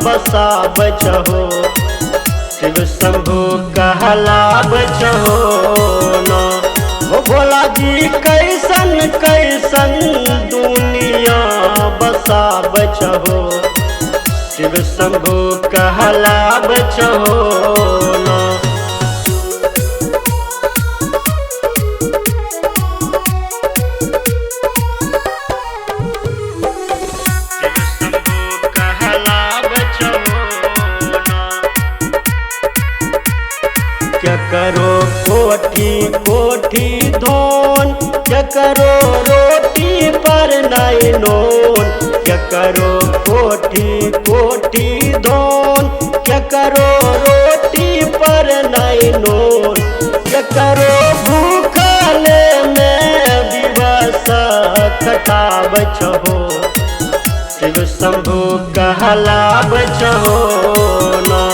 बसा बचहो, शिव शंभु कहला बचहो न। हो भोला जी कैसन कैसन दुनिया बसा बचहो, शिव शंभु कहला बचहो न। क्या करो कोठी कोठी धोन, क्या करो रोटी पर नहीं नोन। क्या करो कोठी कोठी धोन, क्या करो रोटी पर नहीं नोन। क्या करो भूखले में दिवस कटा बचहो, शिव शंभु कहला बचहो न।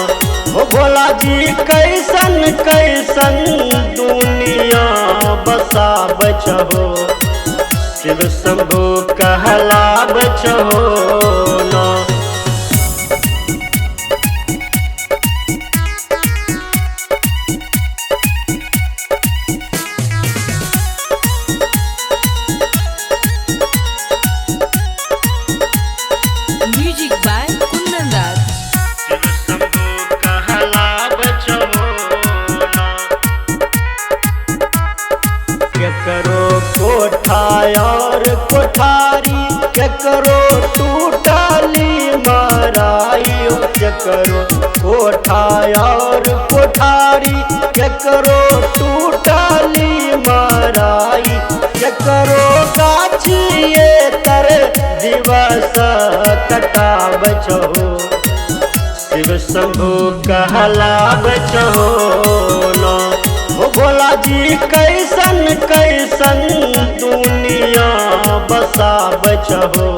हो भोला जी कैसन कैसन दुनिया बसा बचहो, शिव शंभु कहला बचहो न। Music by Kundan Raj. क्या करो कोठा और कोठारी, क्या करो टूटाली माराई। क्या करो कोठा और कोठारी, क्या करो टूटाली माराई। क्या करो गाछिए तर दिवस कटा बचहो, शिव शंभु कहला बचहो न। हो भोला जी कैसन कैसन दुनिया बसा बचहो,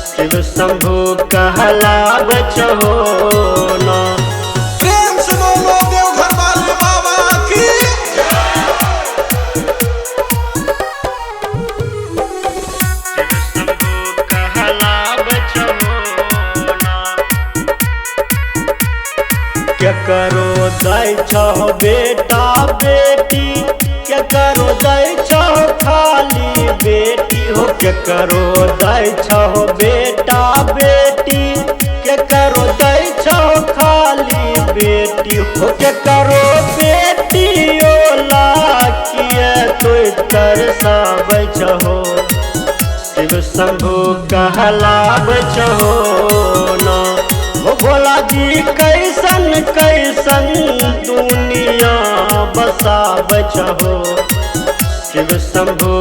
शिव शंभु कहला बचहो न। प्रेम से बोलो देवघर वाले बाबा की। क्या करो दै छहो बेटा बेटी, क्या करो दै छहो खाली बेटी हो। क्या करो दै छहो बेटा बेटी, क्या करो दै छहो खाली बेटी हो। क्या करो बेटी ओला किए तो तरसा बचहो, शिव शंभु कहला बचहो न। हो भोला जी कैसन कैसन दुनिया बसा बचहो, शिव शंभु